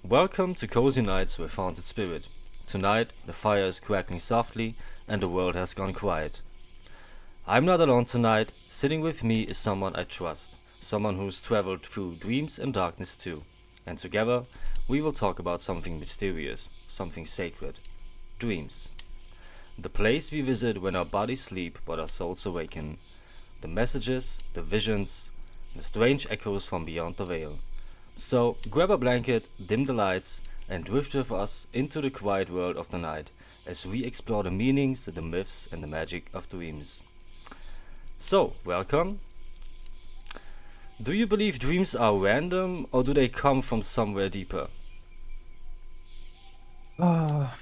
Welcome to Cozy Nights with Haunted Spirit. Tonight, the fire is crackling softly and the world has gone quiet. I'm not alone tonight. Sitting with me is someone I trust, someone who's traveled through dreams and darkness too. And together, we will talk about something mysterious, something sacred dreams. The place we visit when our bodies sleep but our souls awaken. The messages, the visions, the strange echoes from beyond the veil. So grab a blanket, dim the lights, and drift with us into the quiet world of the night as we explore the meanings, the myths, and the magic of dreams. So, welcome. Do you believe dreams are random or do they come from somewhere deeper? Ah,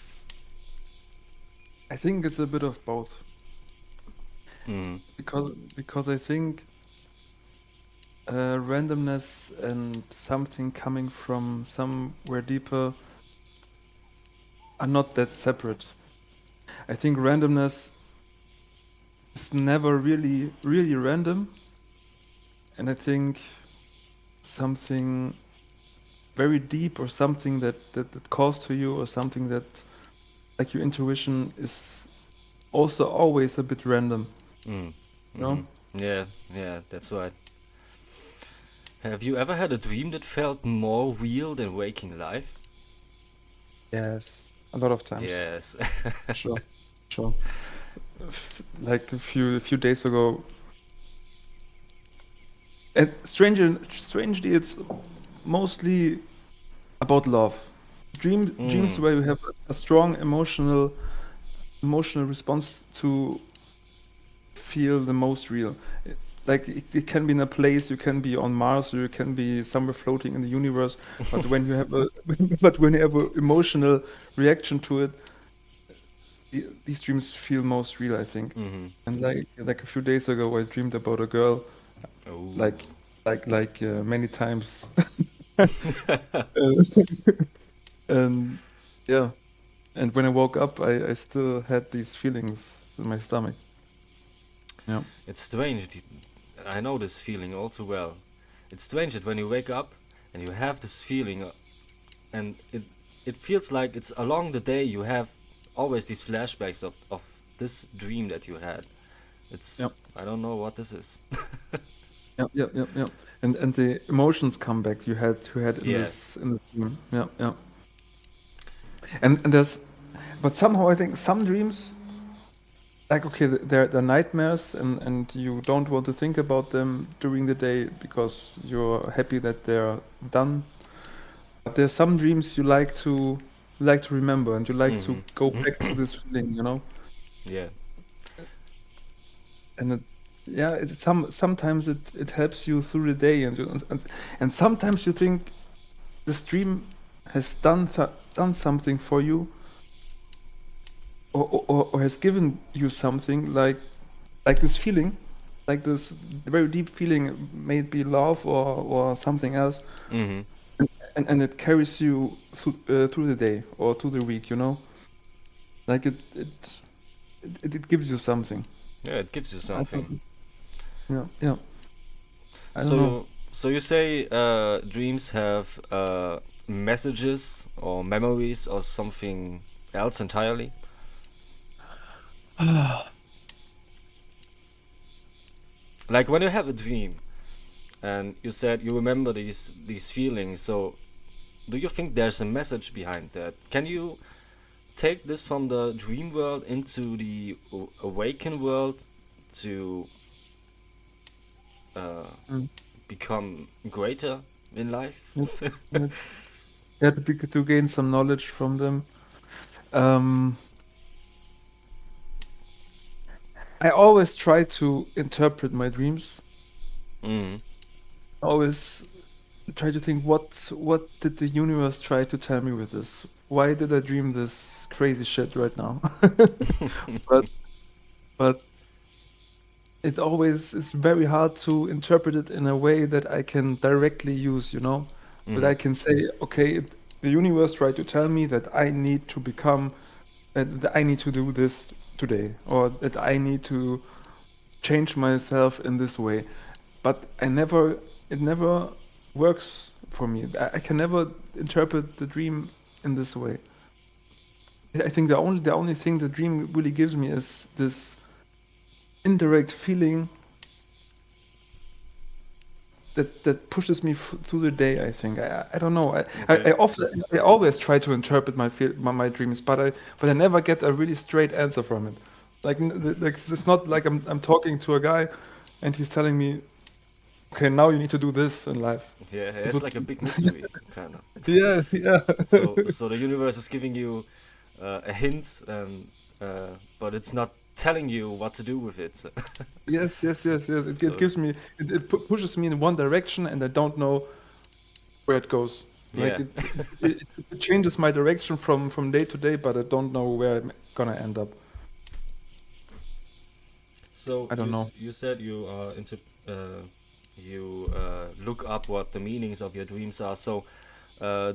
I think it's a bit of both Mm, because I think randomness and something coming from somewhere deeper are not that separate. I think randomness is never really random, and I think something very deep or something that calls to you or something that like your intuition is also always a bit random, mm, you know? yeah, yeah, that's right. Have you ever had a dream that felt more real than waking life? Yes, a lot of times. Yes. Sure, sure. Like a few days ago, and strangely, it's mostly about love. Dreams mm, where you have a strong emotional response to feel the most real. Like it can be in a place, you can be on Mars, or you can be somewhere floating in the universe. But when you have a but when you have an emotional reaction to it, these dreams feel most real, I think. mm-hmm. And like a few days ago, I dreamed about a girl, Oh. like many times. Uh, and yeah, and when I woke up, I still had these feelings in my stomach. Yeah. It's strange. I know this feeling all too well. It's strange that when you wake up and you have this feeling, and it feels like it's along the day you have always these flashbacks of this dream that you had. Yeah. It's I don't know what this is. Yeah, yeah, yeah, yeah. And the emotions come back you had in Yeah. this dream. Yeah, yeah. And there's but somehow I think some dreams like okay, they're nightmares and you don't want to think about them during the day because you're happy that they're done. But there's some dreams you like to remember and you like to Mm-hmm. go back to this feeling, you know? Yeah. And yeah, sometimes it helps you through the day and sometimes you think this dream has done something for you or has given you something like this feeling, like this very deep feeling, may it be love or something else, Mm-hmm. and it carries you through the day or through the week, you know, like it gives you something. Yeah, it gives you I something. don't, yeah, yeah, I don't know. So you say dreams have messages or memories or something else entirely? Like when you have a dream and you said you remember these feelings, so do you think there's a message behind that? Can you take this from the dream world into the awakened world to uh, Mm, become greater in life? yeah, yeah, yeah, to gain some knowledge from them. Um, I always try to interpret my dreams. Mm. I always try to think what did the universe try to tell me with this? Why did I dream this crazy shit right now? But but it always is very hard to interpret it in a way that I can directly use, you know? That Mm-hmm. I can say, okay, the universe tried to tell me that I need to become that I need to do this today or that I need to change myself in this way. But it never works for me. I can never interpret the dream in this way. I think the only thing the dream really gives me is this indirect feeling that pushes me through the day. I think I don't know. Okay. I always try to interpret my dreams, but I never get a really straight answer from it. Like it's not like I'm talking to a guy, and he's telling me, okay, now you need to do this in life. Yeah, It it's would, like a big mystery, kind of. yeah, yeah. So the universe is giving you a hint, and but it's not telling you what to do with it. Yes, yes, yes, yes. It So gives me it pushes me in one direction, and I don't know where it goes. Like yeah. it changes my direction from day to day, but I don't know where I'm gonna end up. So I don't know. you said you are into you look up what the meanings of your dreams are. So uh,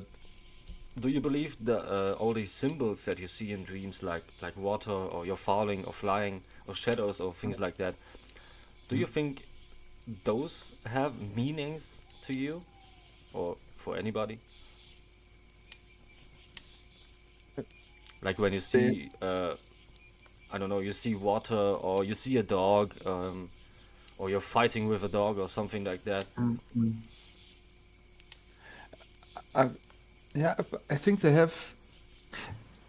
do you believe that all these symbols that you see in dreams, like water or you're falling or flying or shadows or things like that, do you think those have meanings to you or for anybody? Like when you They, see, I don't know, you see water or you see a dog, or you're fighting with a dog or something like that. mm, mm. I, yeah, I think they have.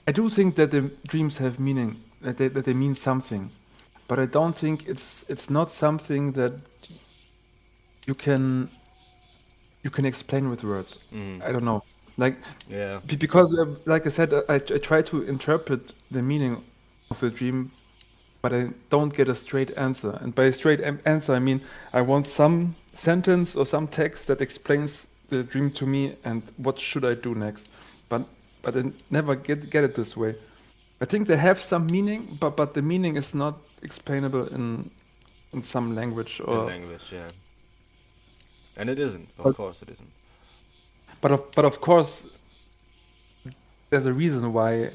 I do think that the dreams have meaning, that they mean something, but I don't think it's not something that you can you can explain with words. Mm. I don't know, like Yeah. because like I said, I try to interpret the meaning of the dream, but I don't get a straight answer. And by a straight answer, I mean I want some sentence or some text that explains the dream to me and what should I do next. But but I never get it this way. I think they have some meaning, but the meaning is not explainable in some language In or. language, yeah. And it isn't, of But course it isn't. but of course there's a reason why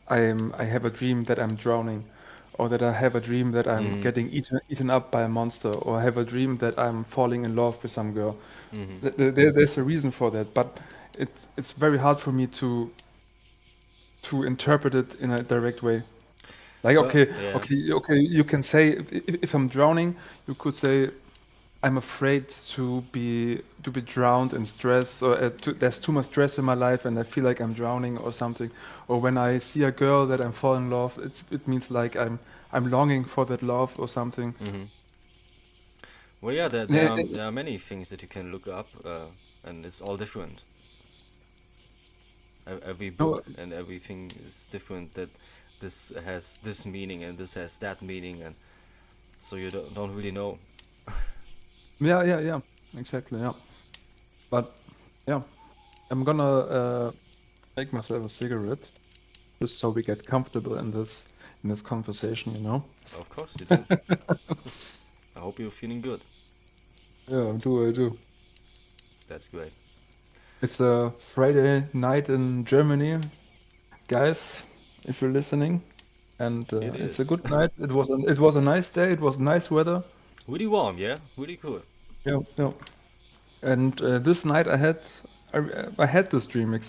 I have a dream that I'm drowning, or that I have a dream that I'm Mm. getting eaten up by a monster, or I have a dream that I'm falling in love with some girl. Mm-hmm. There's a reason for that, but it's very hard for me to interpret it in a direct way. Like Well, okay, yeah. okay, okay, you can say if I'm drowning, you could say I'm afraid to be drowned in stress, or there's too much stress in my life, and I feel like I'm drowning or something. Or when I see a girl that I'm falling in love, it means like I'm longing for that love or something. Mm-hmm. Well, yeah, Yeah, there are many things that you can look up, and it's all different. Every no, book and everything is different. That this has this meaning and this has that meaning, and so you don't really know. yeah, yeah, yeah, exactly, yeah. But yeah, I'm gonna make myself a cigarette just so we get comfortable in this conversation, you know? Of course you do. I hope you're feeling good. Yeah, I do. That's great. It's a Friday night in Germany, guys, if you're listening, and It it's a is. good night. It was a nice day. It was nice weather. Really warm, yeah? Really cool. Yeah, yeah. And this night I had this dream,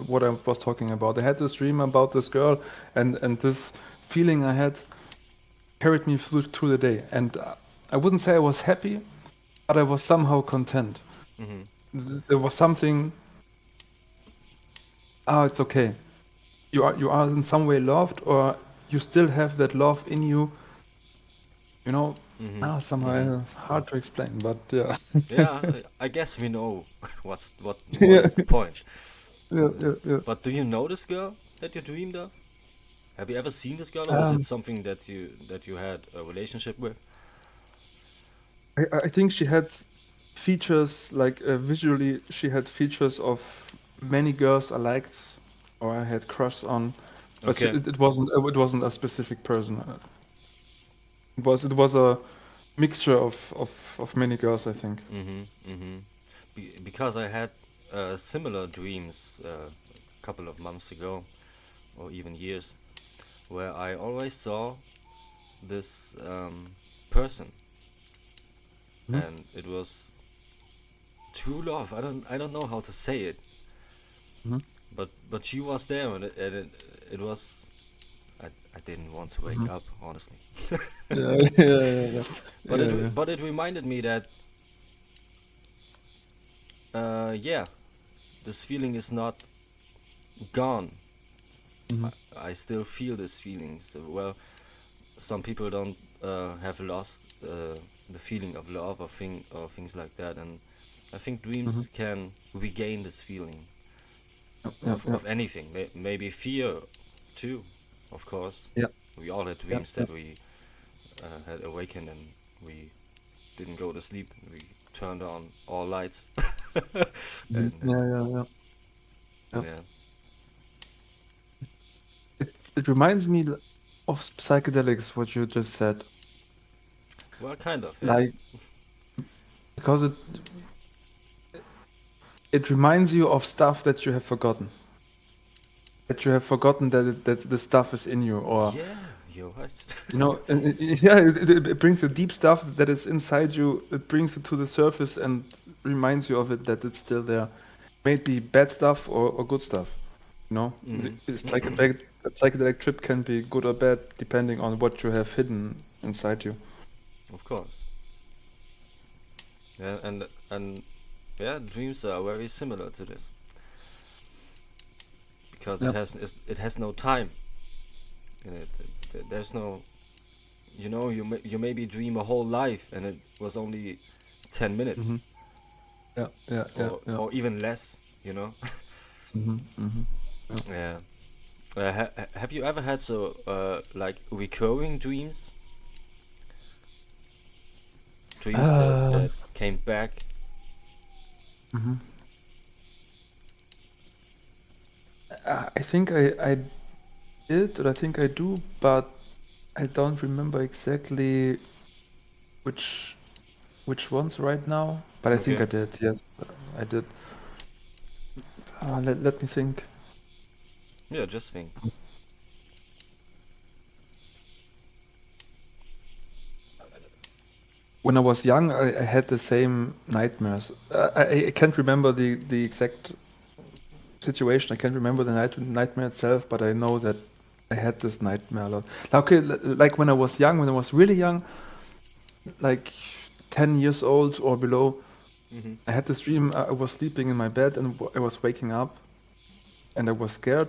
what I was talking about. I had this dream about this girl, and this feeling I had carried me through the day. And I wouldn't say I was happy, but I was somehow content. Mm-hmm. There was something. Oh, it's okay. You are in some way loved, or you still have that love in you. You know, Mm-hmm. Mm-hmm. somehow it's hard to explain, but yeah. Yeah, I guess we know what Yeah, is the point yeah, of yeah, this. yeah. But do you know this girl that you dreamed of? Have you ever seen this girl, or is it Um, something that you had a relationship with? I think she had features like visually. She had features of many girls I liked or I had crush on, but Okay. it wasn't a specific person. It was a mixture of many girls, I think. Mm-hmm. Mm-hmm. Because I had similar dreams a couple of months ago, or even years, where I always saw this person, Mhm. and it was true love. I don't know how to say it, Mhm. but she was there, it was. I didn't want to wake Mhm. up, honestly. Yeah, yeah, yeah, yeah. Yeah, yeah. But it reminded me that yeah, this feeling is not gone. Mhm. I still feel this feeling. So well, some people don't have lost the feeling of love or things like that, and I think Mhm. dreams can regain this feeling Yeah, yeah, yeah, of anything. Maybe fear too, of course. yeah, We all had yeah, dreams yeah. that we had awakened and we didn't go to sleep. We turned on all lights, Mhm. and Yeah, yeah, yeah, yeah. yeah, It reminds me of psychedelics, what you just said. well, kind of, yeah. Like, because it reminds you of stuff that you have forgotten. That you have forgotten that the stuff is in you, or Yeah, you're right. yeah, it brings the deep stuff that is inside you. It brings it to the surface and reminds you of it, that it's still there. Maybe bad stuff or good stuff. Hmm. It's like a psychedelic trip can be good or bad depending on what you have hidden inside you. Of course. Yeah, and yeah, dreams are very similar to this because Yeah. it has no time in it. There's no, you maybe dream a whole life and it was only 10 minutes Hmm. Yeah. Yeah. Yeah. Yeah. or even less. Hmm. Hmm. Yeah. Yeah. Have you ever had so like recurring dreams Uh, that came back? mhm. I think I did, or I think I do, but I don't remember exactly which which ones right now. But I think Okay. I did. Yes, I did. Let me think. Yeah, just think. When I was young, I had the same nightmares. I can't remember the exact situation. I can't remember the nightmare itself, but I know that I had this nightmare a lot. Okay, like when I was young, when I was really young, like 10 years old or below, Mhm. I had this dream. I was sleeping in my bed and I was waking up and I was scared.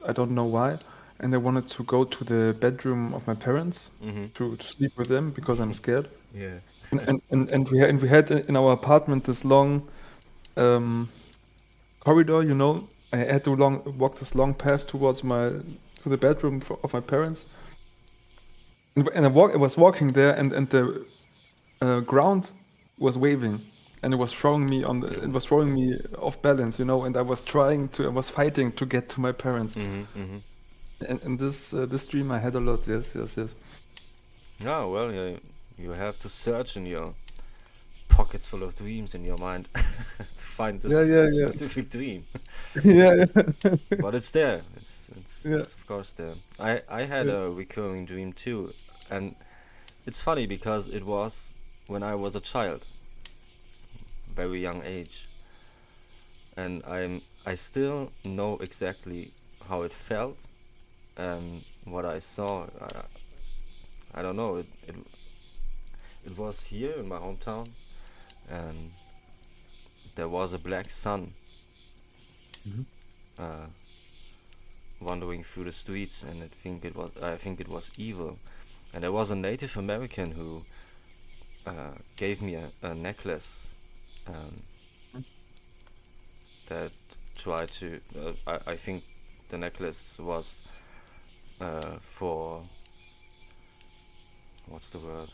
I don't know why. And I wanted to go to the bedroom of my parents Mhm. to sleep with them because I'm scared. Yeah. And we had in our apartment this long um, corridor. I had to walk this long path towards to the bedroom of my parents. And I was walking there, and the ground was waving, and it Oh. was throwing me off balance. And I was fighting to get to my parents. Mhm. Mhm. And this dream I had a lot. Yes, yes, yes. Oh well, you have to search in your pockets full of dreams in your mind to find Yeah, this yeah, yeah, specific dream. yeah, yeah, But it's there. yeah. It's of course there. I had Yeah. a recurring dream too, and it's funny because it was when I was a child, very young age, and I still know exactly how it felt and what I saw. I don't know. It was here in my hometown, and there was a black sun Mhm. uh, wandering through the streets, and I think it was evil. And there was a Native American who gave me a necklace um, that tried to. I think the necklace was for what's the word,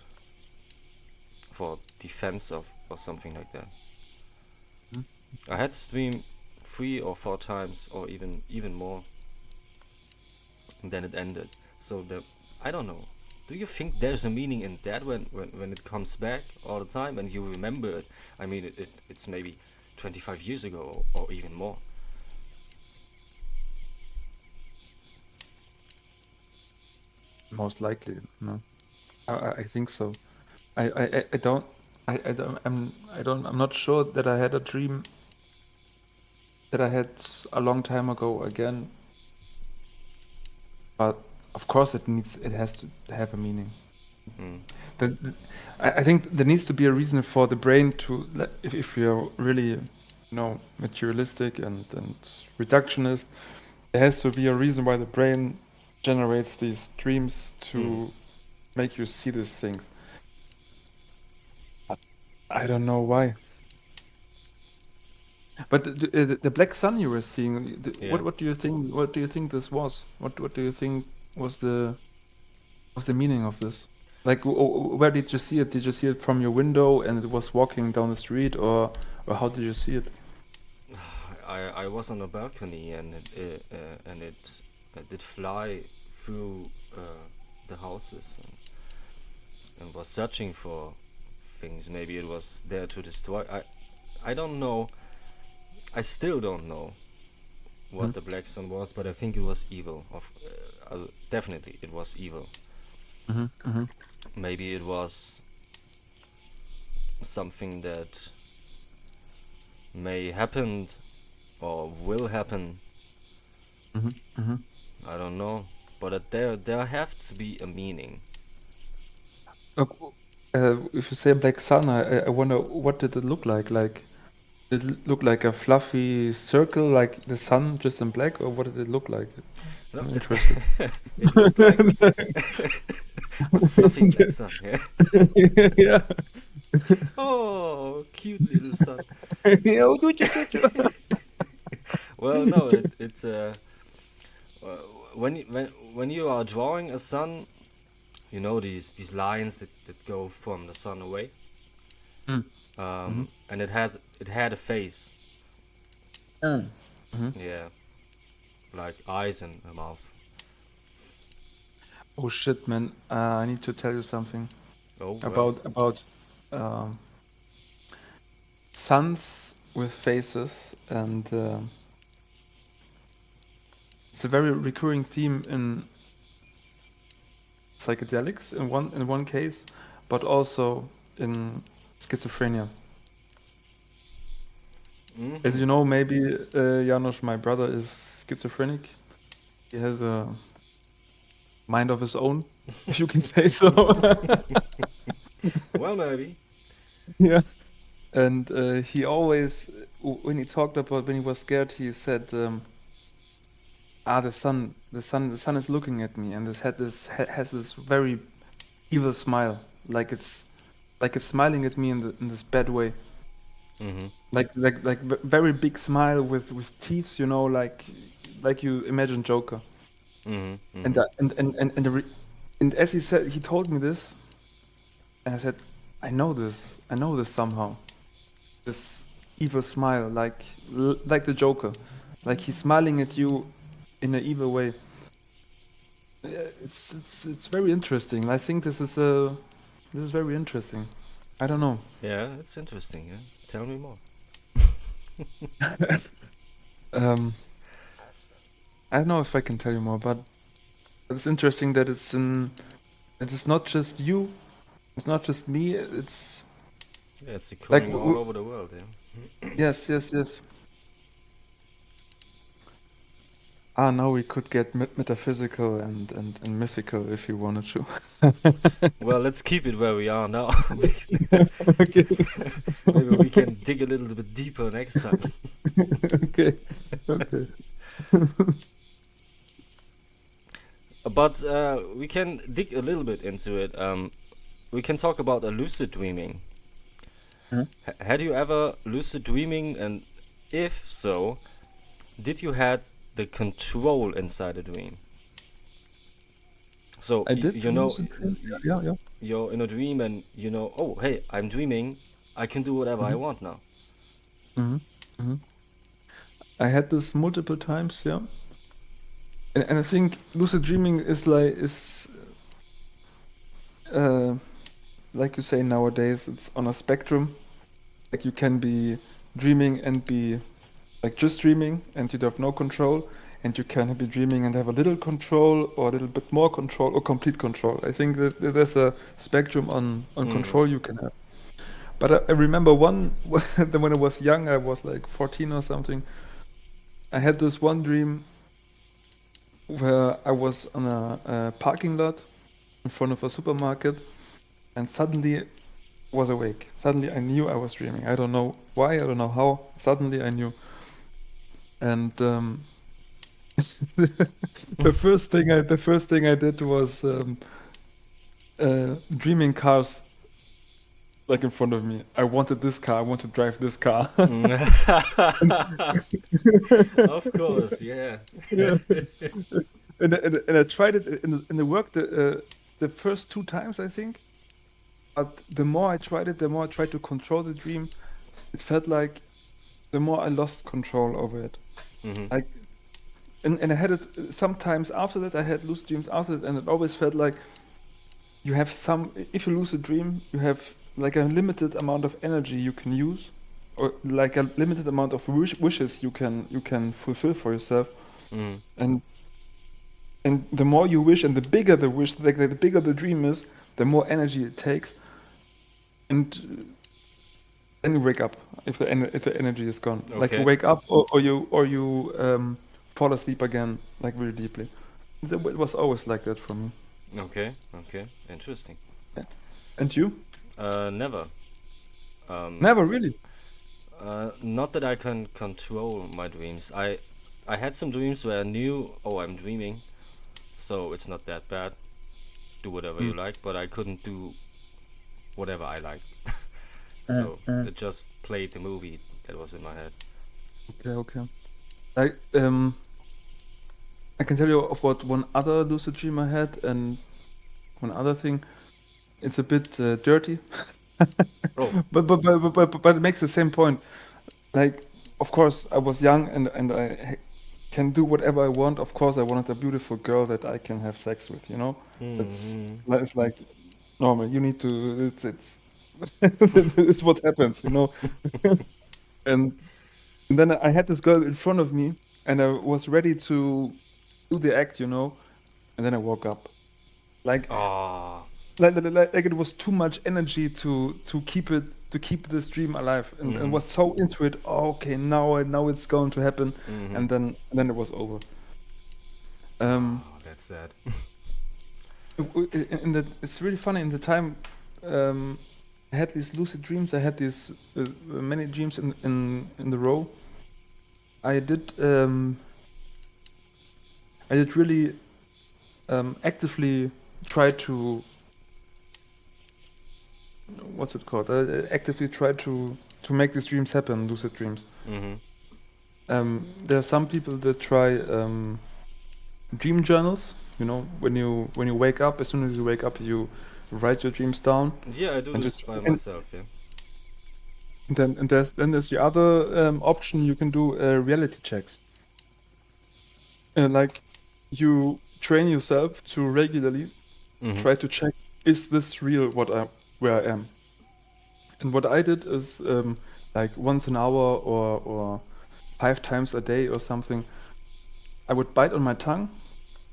for defense of or something like that. Mhm. I had to stream 3 or 4 times, or even more. And then it ended. So I don't know. Do you think there's a meaning in that when it comes back all the time and you remember it? I mean, it's maybe 25 years ago or even more. Most likely, no. I think so. I don't. I'm not sure that I had a dream that I had a long time ago again, but of course it has to have a meaning. Mm. I think there needs to be a reason for the brain to, if we are really, materialistic and reductionist, there has to be a reason why the brain generates these dreams Mm. to make you see these things. But I don't know why. But the black sun you were seeing, Yeah. what do you think? What do you think this was? What do you think was the meaning of this? Like, where did you see it? Did you see it from your window and it was walking down the street, or how did you see it? I was on a balcony and it did fly through the houses and was searching for things. Maybe it was there to destroy. I don't know. I still don't know what Mhm, the black sun was, but I think it was evil. Definitely, it was evil. mhm, mhm, Maybe it was something that may happen or will happen. mhm, mhm. I don't know, but there have to be a meaning. Look, if you say black sun, I wonder what did it look like? Like, did it look like a fluffy circle, like the sun just in black, or what did it look like? No, I'm interested. it looked like a fluffy black sun. Yeah. Yeah. Oh, cute little sun. Yeah, oh, Well, no, it's uh, when you are drawing a sun, you know these lines that go from the sun away, Mm, mhm, and it had a face, mhm. yeah, like eyes and a mouth. Oh shit, man! I need to tell you something Oh well. about um, suns with faces, and it's a very recurring theme in psychedelics in one case, but also in schizophrenia. As Mm-hmm. you know, maybe Janos, my brother, is schizophrenic. He has a mind of his own, if you can say so. Well, maybe. Yeah. And he always, when he talked about when he was scared, he said, the sun is looking at me, and has this very evil smile, like it's smiling at me in this bad way, Mm-hmm. like very big smile with teeth, like you imagine Joker. Mm-hmm. And Mm-hmm. that, and as he said, he told me this, and I said, I know this somehow. This evil smile, like the Joker, like he's smiling at you in an evil way. It's very interesting. I think this is very interesting. I don't know. Yeah, it's interesting. Yeah, tell me more. Um, I don't know if I can tell you more, but it's interesting that it's not just you, it's not just me. It's Yeah, it's like occurring all over the world. Yeah. yes, yes, yes. Ah, now we could get metaphysical and mythical if you wanted to. Well, let's keep it where we are now. Okay. Maybe we can dig a little bit deeper next time. Okay. Okay. But we can dig a little bit into it. We can talk about a lucid dreaming. Mhm. Had you ever lucid dreaming, and if so, did you had the control inside a dream? So I did you a know lucid dream. Yeah, yeah, you're in a dream and you know, oh hey, I'm dreaming. I can do whatever yeah. I want now. Hmm. Hmm. I had this multiple times, yeah. And I think lucid dreaming uh like you say nowadays, it's on a spectrum. Like you can be dreaming and be like just dreaming and you have no control, and you can be dreaming and have a little control or a little bit more control or complete control. I think there's a spectrum on Mm. control you can have. But I remember one when I was young, I was like 14 or something. I had this one dream where I was on a parking lot in front of a supermarket and suddenly was awake. Suddenly I knew I was dreaming. I don't know why, I don't know how. Suddenly I knew. And the first thing I did was dreaming cars like in front of me. I wanted this car. I want to drive this car. Of course, yeah. Yeah. And I tried it in the work the first two times, I think. But the more I tried it, the more I tried to control the dream. It felt like the more I lost control over it. Hmm. Like, and I had it sometimes after that. I had lucid dreams after that, and it always felt like you have some. If you lose a dream, you have like a limited amount of energy you can use, or like a limited amount of wishes you can fulfill for yourself. Mm. And and the more you wish, and the bigger the wish, like the bigger the dream is, the more energy it takes. And then you wake up if the energy is gone. Like you Okay, wake up, or you fall asleep again, like really deeply. It was always like that for me. okay, okay. Interesting. Yeah. And you? Never. Um, Never really. not that I can control my dreams. I had some dreams where I knew, oh, I'm dreaming, so it's not that bad. Do whatever Mm, you like, but I couldn't do whatever I like. mm, So mm. it just played the movie that was in my head. Okay, okay. Like I can tell you about one other lucid dream I had, and one other thing. It's a bit dirty, Oh. but it makes the same point. Like, of course, I was young and I can do whatever I want. Of course, I wanted a beautiful girl that I can have sex with. You know, that's Hmm. it's like normal. You need to. It's it's what happens. You know, and and then I had this girl in front of me, and I was ready to do the act. You know, and then I woke up. Like Ah. like it was too much energy to keep this dream alive, and Mm-hmm. was so into it. Oh, okay, now it's going to happen. Mm-hmm. And then it was over. um Oh, that's sad. it's really funny. In the time I had these lucid dreams. I had these many dreams in the row. i did um I did really actively try to, what's it called, actively try to make these dreams happen, lucid dreams. Mm-hmm. There are some people that try dream journals. You know, when you wake up, as soon as you wake up, you write your dreams down, Yeah, I do and this just by and myself, yeah. there's the other option. You can do reality checks. Like you train yourself to regularly Mm-hmm. try to check, is this real, where I am. And what I did is like once an hour, or 5 times a day or something, I would bite on my tongue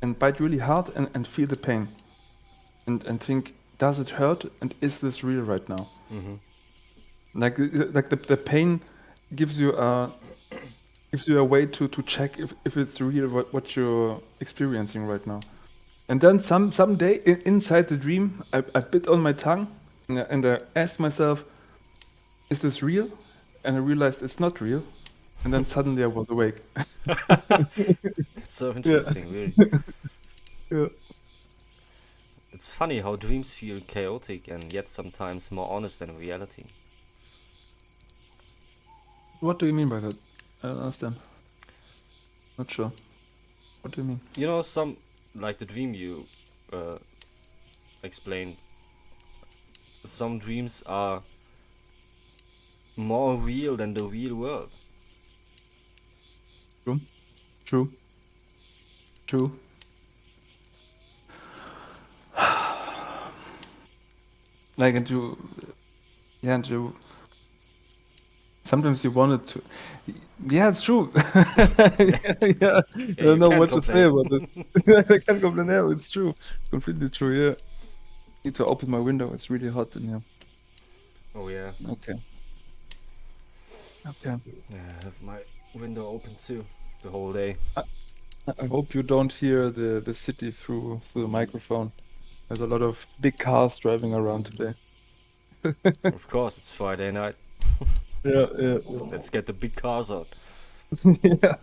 and bite really hard, and feel the pain, and think, does it hurt, and is this real right now? Mm-hmm. Like the pain gives you a way to check if it's real, what you're experiencing right now. And then someday inside the dream, I bit on my tongue, and I asked myself, is this real? And I realized it's not real. And then suddenly I was awake. It's so Yeah. interesting, really. Yeah. It's funny how dreams feel chaotic and yet sometimes more honest than reality. What do you mean by that? I don't understand. Not sure. What do you mean? You know, some, like the dream you uh, explained, some dreams are more real than the real world. True. True. True. Like, and you, yeah, and you, sometimes you wanted to, yeah, it's true. Yeah, yeah. I Yeah, don't you know can't what to say complain. about it. I can't complain. Yeah, it's true. Completely true. Yeah. Need to open my window. It's really hot in here. Oh yeah. Okay. Okay. Yeah, I have my window open too the whole day. I, I hope you don't hear the city through the microphone. There's a lot of big cars driving around today. Of course, it's Friday night. Yeah, yeah, Let's get the big cars out. yeah.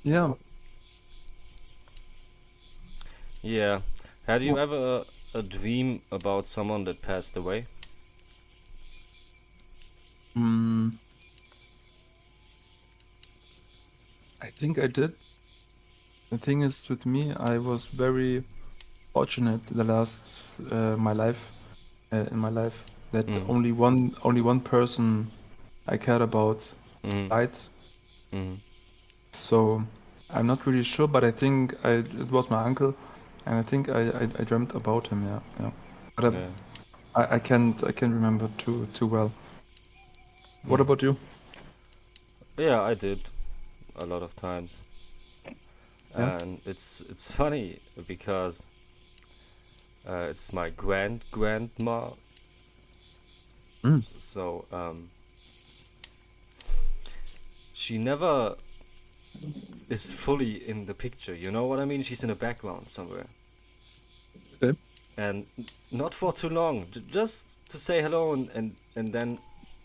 Yeah. Yeah. Had you Oh, ever a dream about someone that passed away? mm, I think I did. The thing is, with me, I was very fortunate the last my life in my life that Mm. only one person I cared about Mm. died. Mm. So I'm not really sure, but I think it was my uncle, and I think I dreamt about him. Yeah, yeah. But Yeah. I can't remember too well. What Mm. about you? Yeah, I did a lot of times, Yeah. and it's funny because it's my grandma. Mm. So she never is fully in the picture. You know what I mean? She's in the background somewhere, Okay. and not for too long. Just to say hello, and then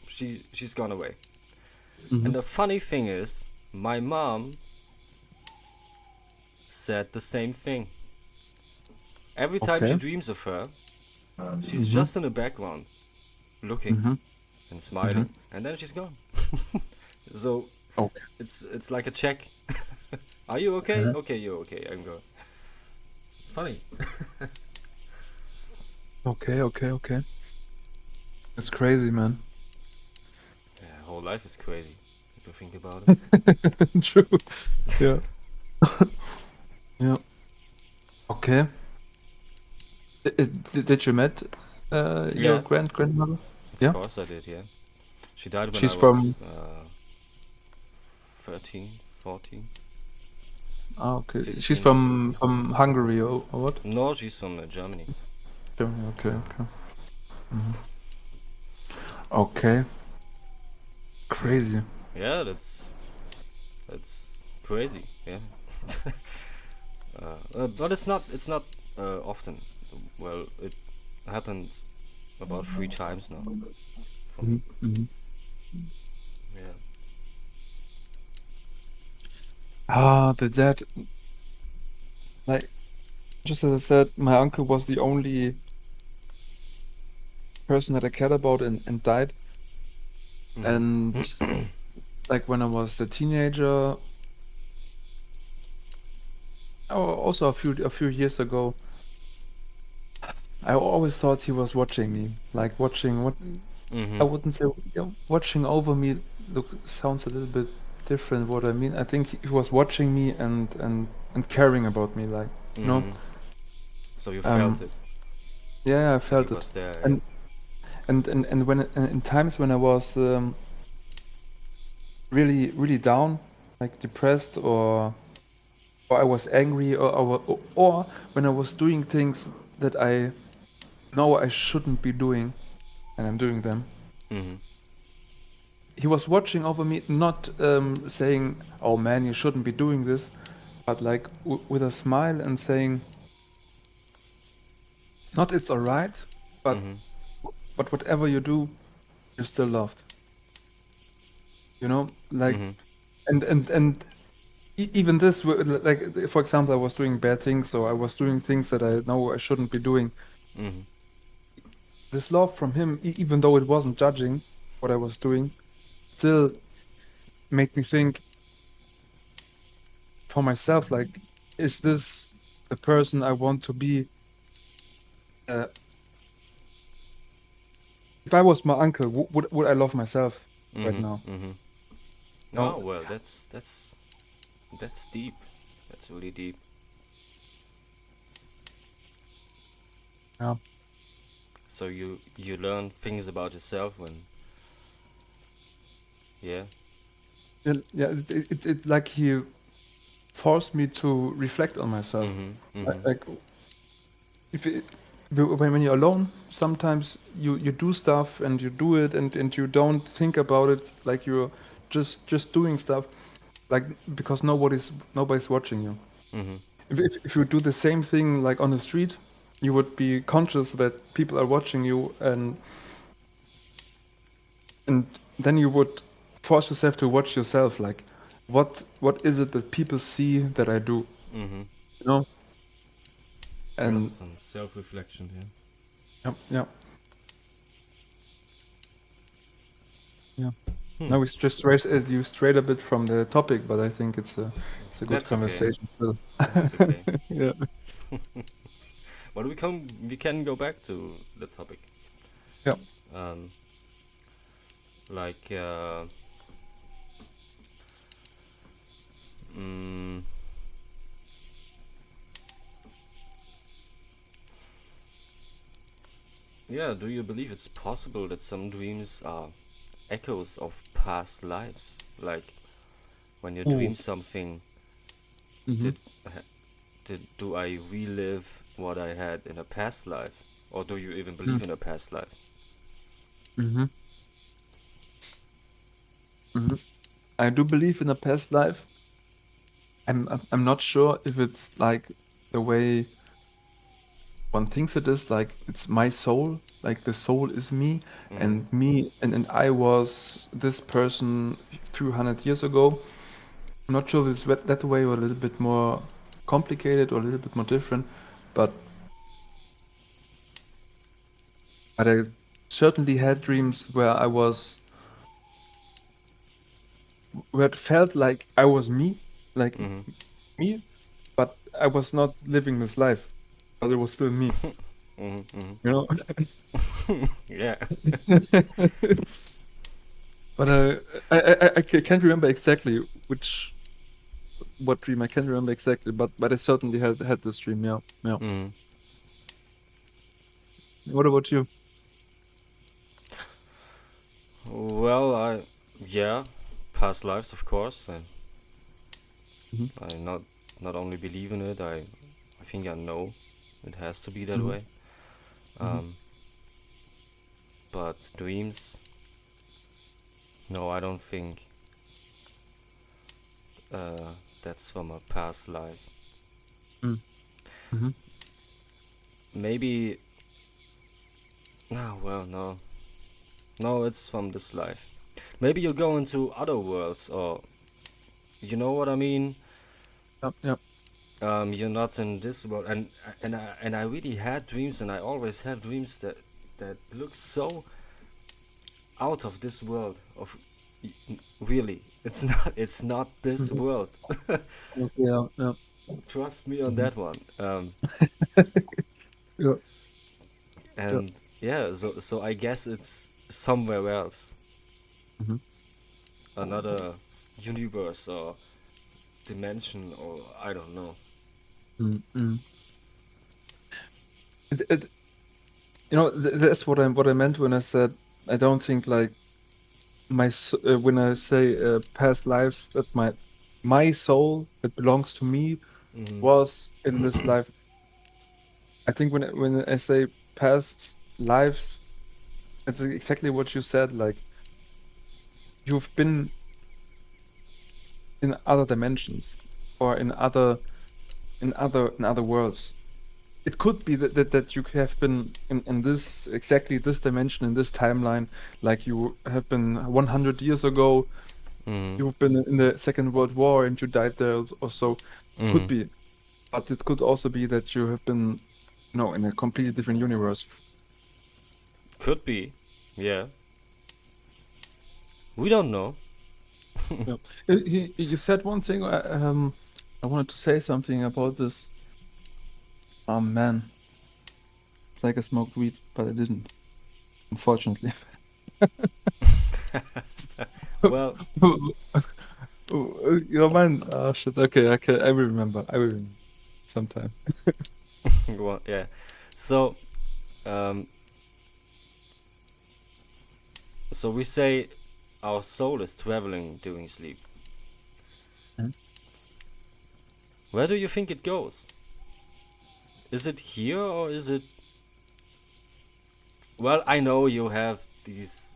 she's gone away. Hmm. And the funny thing is, my mom said the same thing. Every time she Okay. dreams of her, she's Hmm. just in the background, looking Hmm. and Hmm. smiling, and then she's gone. So Okay. it's like a check. Are you okay? Uh-huh. Okay, you're okay. I'm going. Funny. Okay. Okay. Okay. That's crazy, man. Yeah, whole life is crazy if you think about it. True. Yeah. Yeah. Okay. Did you met your Yeah, grandmother? of Yeah. course I did. Yeah, she died when I She's from. was 13, 14, Ah, okay. She's 15, from Hungary or what? No, she's from Germany. Germany. Okay. Okay. Hmm. Okay. Crazy. Yeah, that's crazy. Yeah. But it's not often. Well, it happened about 3 times now for me. Hmm. Hmm. Yeah. Ah, the dad. Like just as I said, my uncle was the only person that I cared about and died. Mhm. And like when I was a teenager, or also a few years ago, I always thought he was watching me, like watching what I Mhm. wouldn't say watching over me. Look, sounds a little bit different. What I mean, I think he was watching me and caring about me, like you know. Mhm. So you felt Um, it. yeah, I That he felt it, was there. Yeah. and and when in times when I was really down, like depressed or I was angry or when I was doing things that I know I shouldn't be doing and I'm doing them. Mhm. He was watching over me, not saying, "Oh man, you shouldn't be doing this," but like with a smile and saying, "Not it's all right, but Mhm. whatever you do, you're still loved." You know, like Mhm. and even this, like for example, I was doing bad things, so I was doing things that I know I shouldn't be doing. Mhm. This love from him, even though it wasn't judging what I was doing, still made me think for myself, like, is this the person I want to be? Uh, if I was my uncle, would I love myself right Mhm. now? Mhm. No. Oh well, that's deep. That's really deep. Yeah. So you learn things about yourself when yeah. Yeah, it like he forced me to reflect on myself. Mhm. Like, Mhm. like if it, when you're alone, sometimes you do stuff and you do it and you don't think about it, like you're just doing stuff, like because nobody's watching you. Mm-hmm. If you do the same thing like on the street, you would be conscious that people are watching you, and then you would force yourself to watch yourself, like what is it that people see that I do, Mm-hmm. you know? Yes, And some self-reflection here. yeah, yeah, yeah. Hmm. Now we just you strayed a bit from the topic, but I think it's a good That's okay. conversation still. That's okay. Yeah. But we can go back to the topic. Yeah. Um, like mm, yeah. Do you believe it's possible that some dreams are echoes of past lives? Like when you Ooh. dream something, Mm-hmm. did do I relive what I had in a past life, or do you even believe in a past life? Mm-hmm. Mm-hmm. I do believe in a past life. I'm not sure if it's like the way one thinks it is, like it's my soul, like the soul is me, Mm-hmm. and and I was this person 200 years ago. I'm not sure if it's that way or a little bit more complicated or a little bit more different, but I certainly had dreams where it felt like I was like Mm-hmm. me, but I was not living this life, but it was still me, Mm-hmm. you know? Yeah. But I can't remember exactly what dream. I can't remember exactly, but I certainly had this dream. Yeah, yeah. Mm. What about you? Well, yeah, past lives, of course. Hmm. I not only believe in it, I think I know it has to be that Hmm. way. Hmm. Um, but dreams, no, I don't think uh, that's from a past life. Hmm. Maybe, no, well, no, no, it's from this life. Maybe you go into other worlds, or you know what I mean. Yeah, yeah. You're not in this world, and I really had dreams, and I always have dreams that look so out of this world. Really, it's not this Hmm. world. Okay, yeah, yeah. Trust me on Hmm. that one. Yeah, yeah. And yeah, so I guess it's somewhere else, Hmm. another universe or dimension, or I don't know. Mm-hmm. It, that's what I meant when I said I don't think like when I say past lives, that my soul that belongs to me Mm-hmm. was in this life. I think when I say past lives, it's exactly what you said. Like you've been in other dimensions or in other worlds. It could be that you have been in this exactly this dimension in this timeline, like you have been 100 years ago. Mm-hmm. You've been in the Second World War and you died there or so. Could Mm-hmm. be, but it could also be that you have been, in a completely different universe. Could be, yeah. We don't know. Yeah. You said one thing. I wanted to say something about this. Oh man, it's like I smoked weed, but I didn't, unfortunately. Well, Man. Oh shit. Okay, I will remember. I will remember sometime. well, yeah. So, um, so we say our soul is traveling during sleep. Mhm. Where do you think it goes? Is it here or is it Well, I know you have these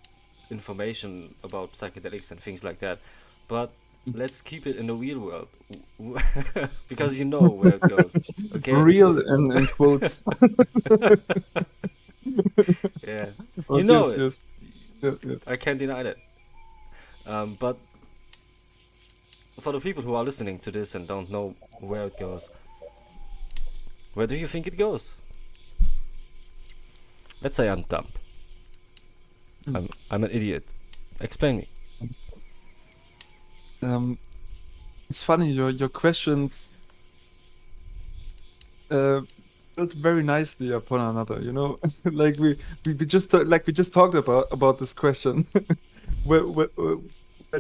information about psychedelics and things like that, but let's keep it in the real world. Because you know where it goes. Okay? Real in quotes. Yeah. You But know yes, it. yes, yes, yes. I can't deny that. But for the people who are listening to this and don't know where it goes, where do you think it goes? Let's say I'm dumb. Mm. I'm an idiot. Explain me. Um, it's funny, your questions uh built very nicely upon another, you know? Like we just like we just talked about this question. Where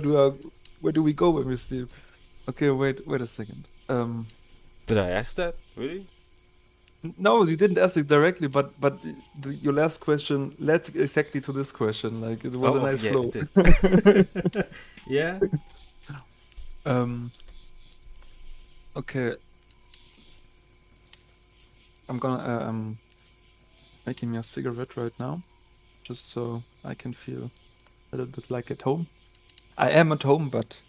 do I, where do we go when we sleep? Okay, wait a second. Did I ask that? Really? No, you didn't ask it directly, but your last question led exactly to this question. Like it was a Oh, nice yeah, it flow. did. Yeah? Um, okay, I'm gonna making me a cigarette right now, just so I can feel a little bit like at home. I am at home, but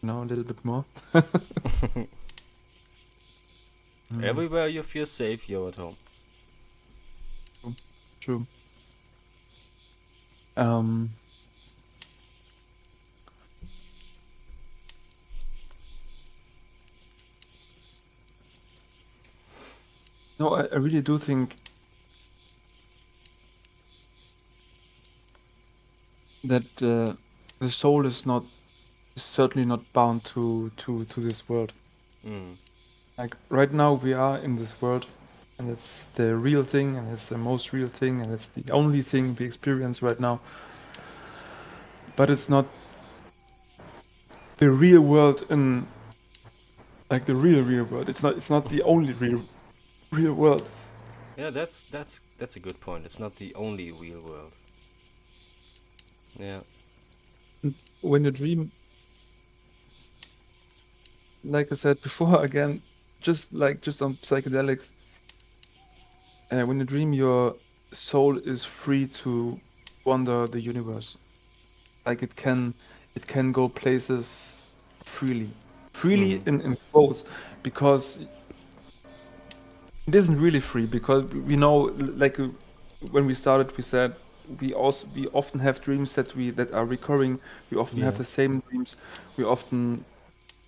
you know, a little bit more. Mm, Everywhere you feel safe, you're at home. true. True. Um, no, I really do think that the soul is certainly not bound to this world. Mm. Like right now we are in this world, and it's the real thing, and it's the most real thing, and it's the only thing we experience right now. But it's not the real world in like the real world. It's not the only real world. Yeah, that's a good point. It's not the only real world. Yeah. When you dream, like I said before, again, just on psychedelics, when you dream, your soul is free to wander the universe. Like it can go places freely, freely Mm. in quotes, because it isn't really free, because we know, like when we started, we said we often have dreams that are recurring. We often have Yeah. the same dreams. We often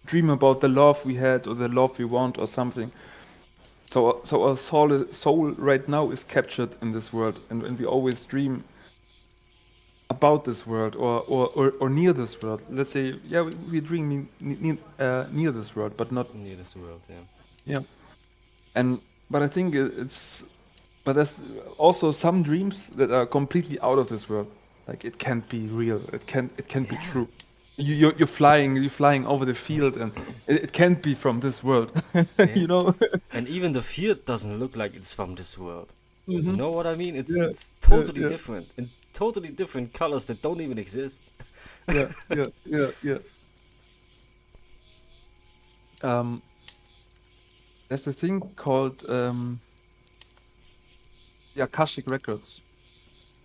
dream about the love we had or the love we want or something. So our soul right now is captured in this world, and we always dream about this world, or near this world. Let's say, yeah, we dream near this world, but not, Near this world, yeah. yeah. And but I think but there's also some dreams that are completely out of this world. Like it can't be real. It can't be Yeah. true. You're flying over the field, and it can't be from this world. Yeah. You know? And even the field doesn't look like it's from this world. You Hmm. know what I mean? It's Yeah, it's yeah, totally yeah, different in totally different colors that don't even exist. yeah, yeah, yeah, yeah. Um, there's a thing called the Akashic Records.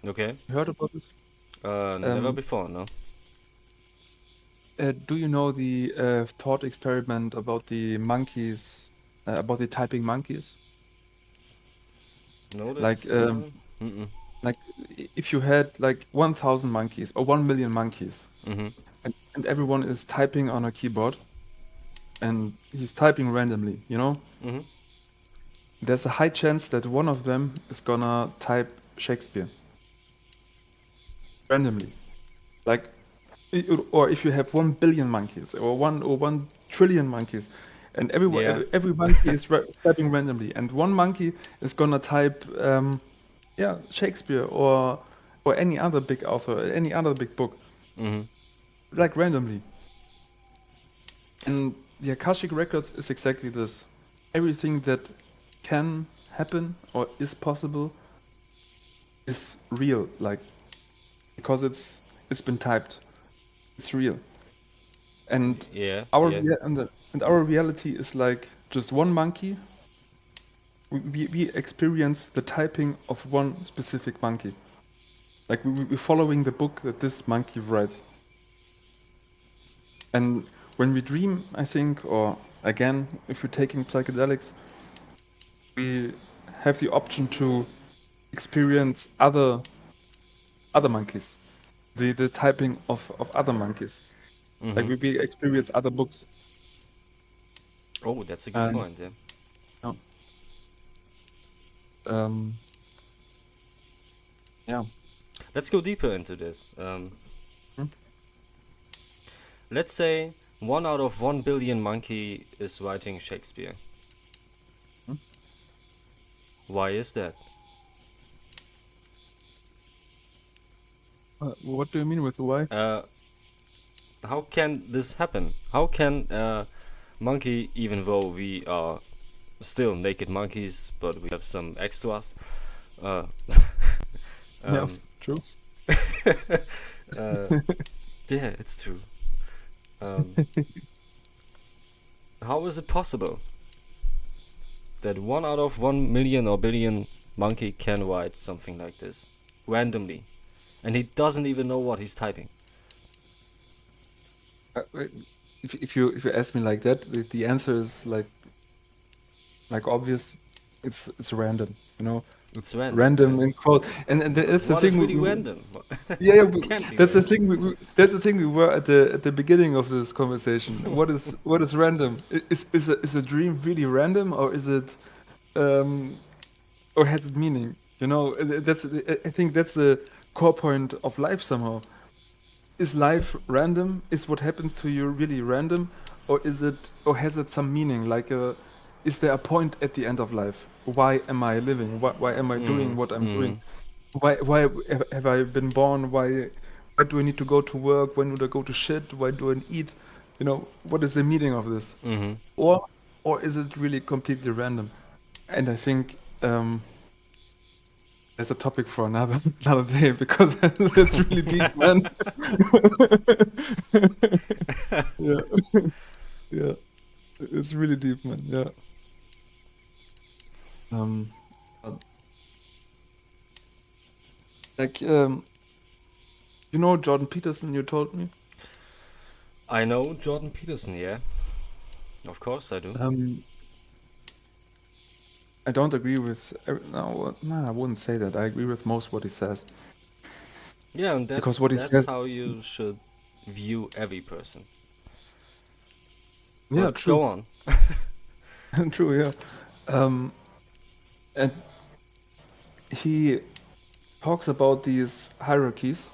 Okay. You heard about this? Never Um, before, no. do you know the thought experiment about the monkeys, about the typing monkeys? No, Like, that's mm-mm. like if you had like 1,000 monkeys or 1 million monkeys, Mm-hmm. and everyone is typing on a keyboard, and he's typing randomly, Mm-hmm. there's a high chance that one of them is gonna type Shakespeare randomly. Like, or if you have 1 billion monkeys, or 1 trillion monkeys, and Yeah. every monkey is typing randomly, and one monkey is gonna type, yeah, Shakespeare, or any other big author, any other big book, Mm-hmm. like randomly. And the Akashic Records is exactly this. Everything that can happen or is possible is real, like, because it's been typed. It's real. And Yeah. our Yeah. rea- and our reality is like just one monkey. We experience the typing of one specific monkey. Like we're following the book that this monkey writes. And when we dream, I think, or again, if we're taking psychedelics, we have the option to experience other monkeys, the typing of other monkeys. Like Mm-hmm. we experience other books. Oh, that's a good And point. Yeah. yeah, um, yeah. Let's go deeper into this. Hmm? Let's say 1 out of 1 billion monkey is writing Shakespeare. Hmm? Why is that? What do you mean with why? Uh, how can this happen? How can monkey, even though we are still naked monkeys, but we have some extras? Uh, Yeah, um, true. uh, yeah, it's true. Um, how is it possible that 1 out of 1 million or billion monkey can write something like this randomly, and he doesn't even know what he's typing? Uh, uh, if you ask me like that, the answer is like obvious. It's random, you know, It's random, yeah. random in quote. And But that's the what is thing. really random? Yeah, yeah, It can't be that's the random. thing. That's the thing. We were at the beginning of this conversation. What is random? Is a dream really random, or is it um, or has it meaning? You know, I think that's the core point of life somehow. Is life random? Is what happens to you really random, or is it, or has it some meaning? Is there a point at the end of life? Why am I living? Why am I doing Mm, what I'm doing? mm, Why have I been born? Why do I need to go to work? When do I go to shit? Why do I eat? You know, what is the meaning of this? mm-hmm. Or or is it really completely random? And I think there's a topic for another another day because that's really deep, man. Yeah, yeah, it's really deep, man. Yeah. Um, uh, like you know Jordan Peterson, you told me. I know Jordan Peterson, yeah. Of course I do. Um, I don't agree with no, I wouldn't say that. I agree with most what he says Yeah, and because that's what he that's says, how you should view every person. yeah, But go true, on. true, yeah. Um, and he talks about these hierarchies.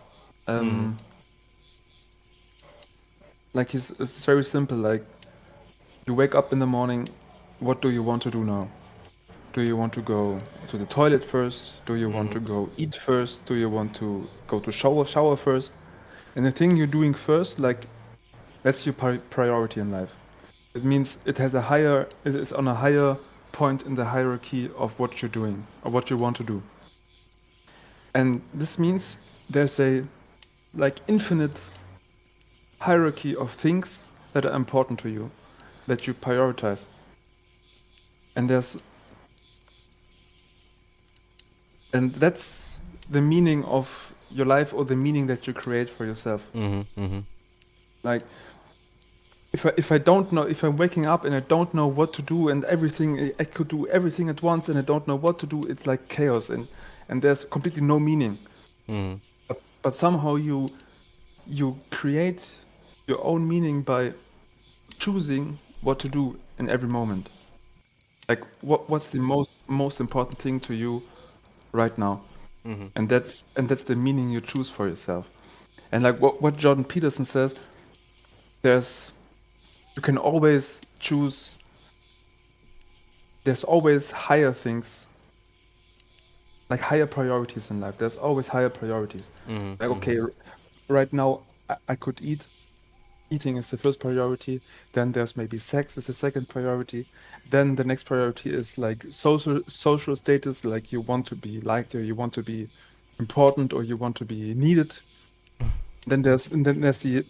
Mm-hmm. Um, like it's very simple. Like you wake up in the morning, what do you want to do now? Do you want to go to the toilet first? Do you want Mm-hmm. to go eat first? Do you want to go to shower first? And the thing you're doing first, like that's your priority in life. It means it is on a higher point in the hierarchy of what you're doing or what you want to do. And this means there's a like infinite hierarchy of things that are important to you that you prioritize. And that's the meaning of your life or the meaning that you create for yourself. Mm-hmm. Mm-hmm. Like if I don't know, if I'm waking up and I don't know what to do and everything, I could do everything at once and I don't know what to do, it's like chaos and there's completely no meaning. Mm-hmm. But somehow you create your own meaning by choosing what to do in every moment. Like what's the most important thing to you right now? Mm-hmm. And that's the meaning you choose for yourself. And like what Jordan Peterson says, there's you can always choose. There's always higher things, like higher priorities in life. There's always higher priorities. Like Mm-hmm. okay, right now I could eat. Eating is the first priority. Then there's maybe sex is the second priority. Then the next priority is like social status, like you want to be liked or you want to be important or you want to be needed. Then there's the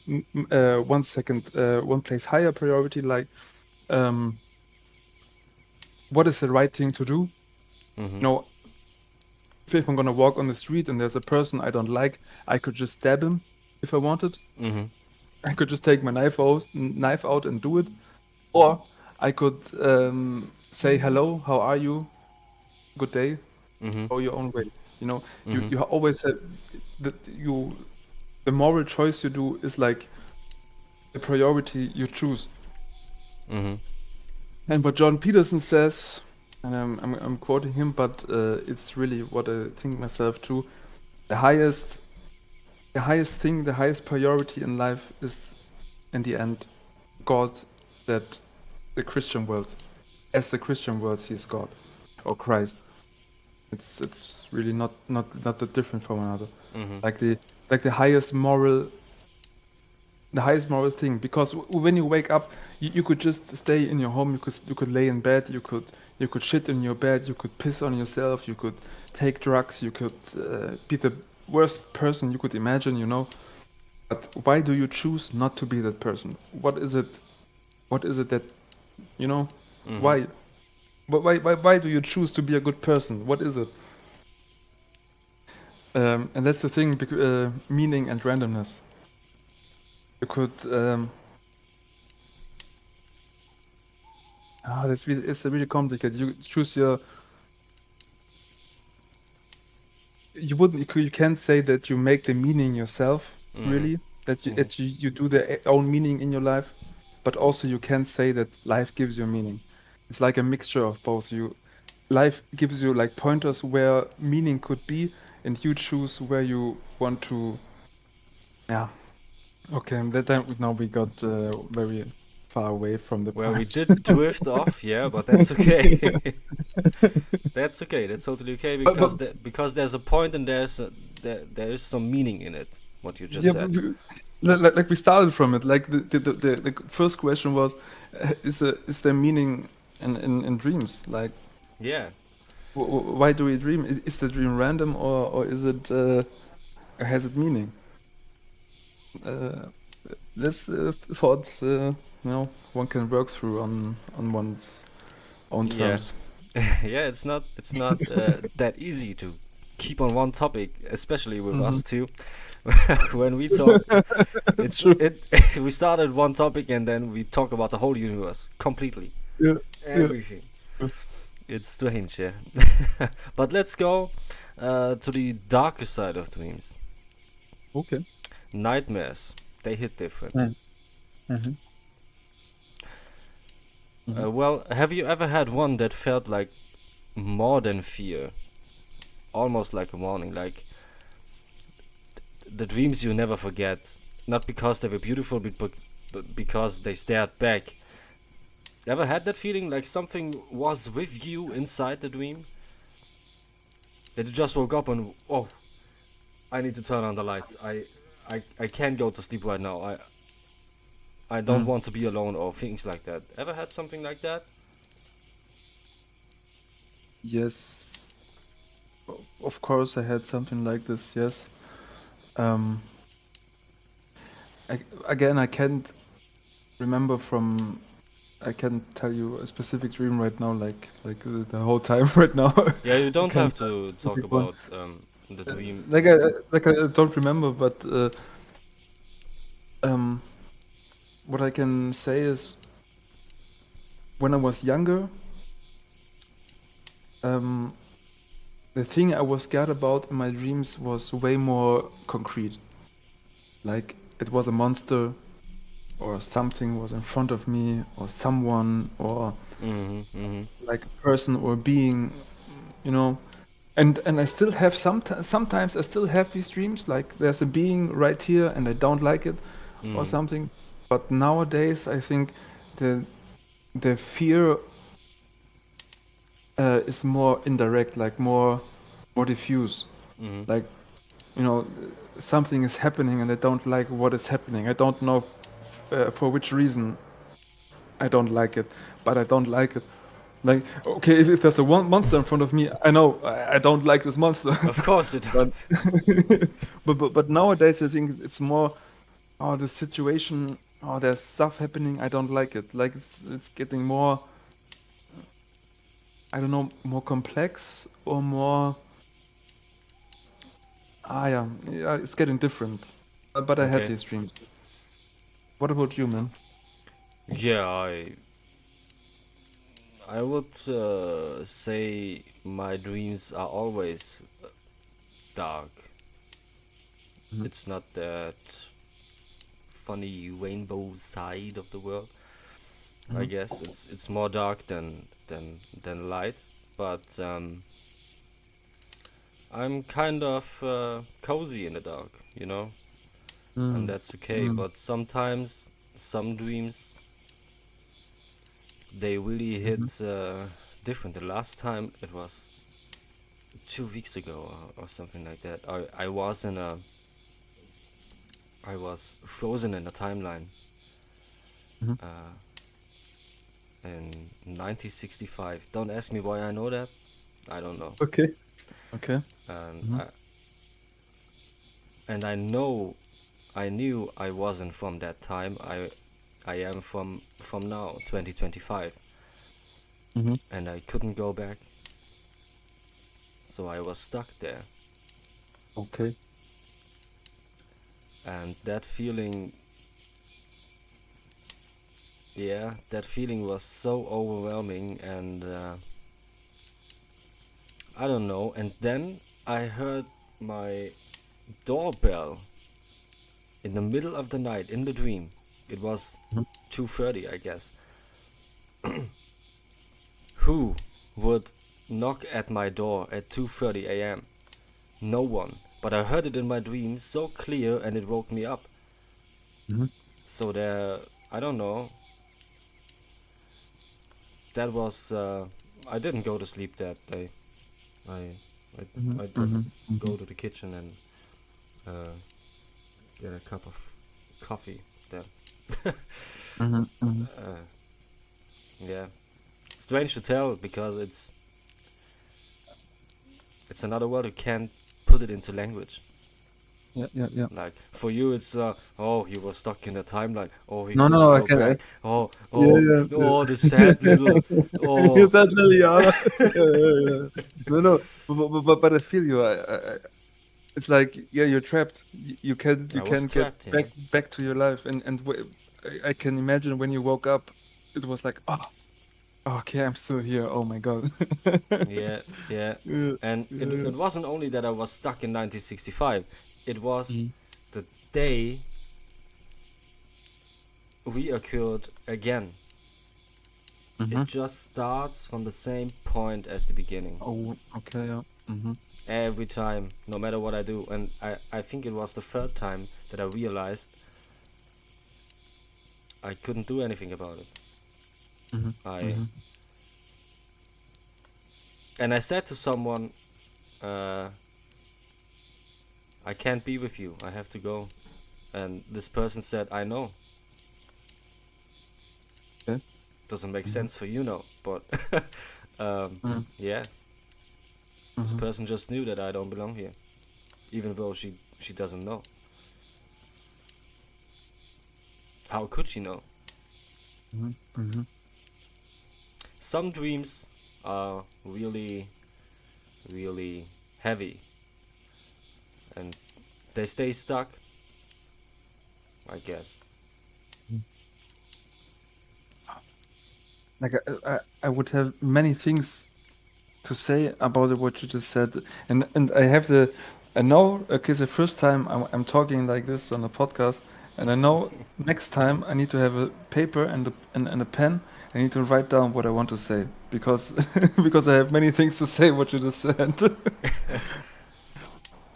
one place higher priority, like um, what is the right thing to do? Mm-hmm. You know, if I'm gonna walk on the street and there's a person I don't like, I could just stab him if I wanted. Mm-hmm. I could just take my knife out and do it, or I could say hello, how are you, good day, Mm-hmm. go your own way. You know, Mm-hmm. you always have the moral choice you do is like the priority you choose. Mm-hmm. And what John Peterson says, and I'm quoting him, but it's really what I think myself too. The highest thing, the highest priority in life is, in the end, God, that the Christian world, as the Christian world sees God or Christ. It's really not that different from another. Mm-hmm. Like the highest moral thing, because when you wake up, you could just stay in your home, you could lay in bed, you could shit in your bed, you could piss on yourself, you could take drugs, you could be the worst person you could imagine, you know. But why do you choose not to be that person? What is it that, you know, Mm-hmm. why? Why do you choose to be a good person? What is it? And that's the thing, meaning and randomness. You could it's really complicated. You choose your you wouldn't you can't say that you make the meaning yourself, Mm-hmm. really, that Mm-hmm. you do the own meaning in your life, but also you can't say that life gives you meaning. It's like a mixture of both. You Life gives you like pointers where meaning could be, and you choose where you want to. Yeah. Okay, that time now we got very far away from the Well, we point. did drift off, yeah, but that's okay. That's okay. That's totally okay because But because there's a point and there is some meaning in it. What you just yeah, said. like we started from it. Like the first question was, is there meaning in dreams? Like, Yeah. why do we dream? Is the dream random, or is it has it meaning? Uh, that's thoughts one can work through on one's own Yeah. terms. Yeah. It's not that easy to keep on one topic, especially with Hmm. us two. When we talk, it's True. it. We started one topic and then we talk about the whole universe completely, Yeah. Yeah. everything. It's strange, yeah. But let's go to the darker side of dreams. Okay. Nightmares. They hit different. Mm. Hmm. Hmm. Well, have you ever had one that felt like more than fear? Almost like a warning, like the dreams you never forget. Not because they were beautiful, but because they stared back. You ever had that feeling like something was with you inside the dream? That you just woke up and, oh, I need to turn on the lights. I can't go to sleep right now. I don't Mm. want to be alone or things like that. Ever had something like that? Yes, of course I had something like this. Yes. Um, Again, I can't remember from. I can't tell you a specific dream right now, like the whole time right now. Yeah, you I don't can't have tell to a talk specific one. about the dream. Like I don't remember, but um, what I can say is when I was younger, um, the thing I was scared about in my dreams was way more concrete. Like it was a monster, or something was in front of me, or someone, or Mm-hmm. Mm-hmm. like a person or being, you know. And I still have sometimes I still have these dreams, like there's a being right here and I don't like it, or Mm-hmm. something. But nowadays I think the the fear is more indirect, like more diffuse. Mm-hmm. Like, you know, something is happening and I don't like what is happening. I don't know for which reason I don't like it, but I don't like it. Like, okay, if there's a monster in front of me, I know I don't like this monster. Of course you but, don't. but nowadays I think it's more, oh, the situation, oh, there's stuff happening, I don't like it. Like it's getting more, I don't know, more complex or more. Yeah, yeah, it's getting different. But I had Okay. these dreams. What about you, man? Yeah, I would say my dreams are always dark. Mhm. It's not that funny rainbow side of the world. I Mhm. guess it's more dark than light, but I'm kind of cozy in the dark, and Mm. that's okay. Mm. But sometimes some dreams they really Mhm. hit different. The last time it was 2 weeks ago or something like that. I was frozen in a timeline Mhm. uh, in 1965. Don't ask me why I know that. I don't know. Okay. Okay. And Mhm. I knew I wasn't from that time. I am from now, 2025, Mhm. and I couldn't go back. So I was stuck there, Okay. and that feeling, yeah, that feeling was so overwhelming, and I don't know. And then I heard my doorbell in the middle of the night in the dream. It was Mhm. 2:30, I guess. Who would knock at my door at 2:30 a.m.? No one. But I heard it in my dream so clear and it woke me up. Mhm. So there, I don't know. That was. I didn't go to sleep that day. I, Mhm. I Mhm. just Mhm. go to the kitchen and uh, get a cup of coffee. Then, Mhm. Mhm. uh, yeah, strange to tell because it's another word you can't put it into language. Yeah. Yeah. Yeah. Like for you, it's oh, he was stuck in a timeline. Oh, he No, no, couldn't no. I go can. back. Oh, Yeah. oh, Yeah. oh, the Yeah. sad little. You Oh, said Lily, yeah. Yeah. Yeah. Yeah. No, no. But I feel you. It's like yeah, you're trapped. You I was can get trapped. Yeah, back to your life, and I can imagine when you woke up, it was like okay, I'm still here. Oh my God. yeah, yeah. Yeah. And Yeah. it wasn't only that I was stuck in 1965. It was Mhm. the day reoccurred again. Mhm. It just starts from the same point as the beginning. Oh, okay, yeah. Mhm. Every time, no matter what I do. And I think it was the third time that I realized I couldn't do anything about it. Mhm. I Mhm. and I said to someone, uh, I can't be with you. I have to go. And this person said, I know. Okay. Doesn't make Mhm. sense for you now, but Mhm. yeah, this Mhm. person just knew that I don't belong here, even though she doesn't know. How could she know? Mhm. Mhm. Some dreams are really, really heavy, and they stay stuck, I guess. Mhm. Like I would have many things to say about it, what you just said, and I have I know okay, the first time I'm talking like this on a podcast, and I know next time I need to have a paper and a pen. I need to write down what I want to say because because I have many things to say. What you just said.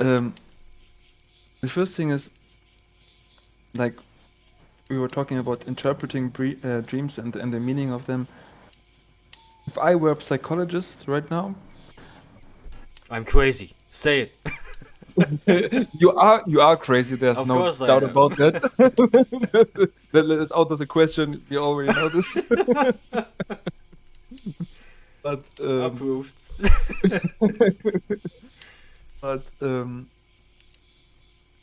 um, the first thing is like we were talking about interpreting dreams and the meaning of them. If I were a psychologist right now, I'm crazy. Say it. you are crazy. There's Of no course I doubt am. about that. That's out of the question. We already know this. But Approved. but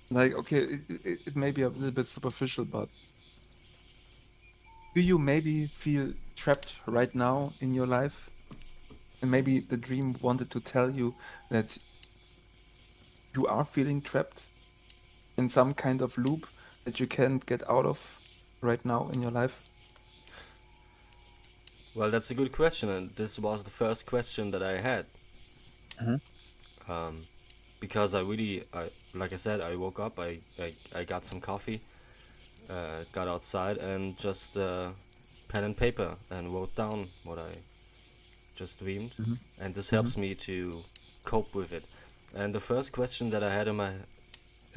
like okay, it may be a little bit superficial, but do you maybe feel trapped right now in your life? And maybe the dream wanted to tell you that you are feeling trapped in some kind of loop that you can't get out of right now in your life? Well, that's a good question, and this was the first question that I had. Mm-hmm. Um, because like I said, I woke up, I got some coffee, got outside, and just pen and paper and wrote down what I just dreamed, Mm-hmm. and this Mm-hmm. helps me to cope with it. And the first question that I had in my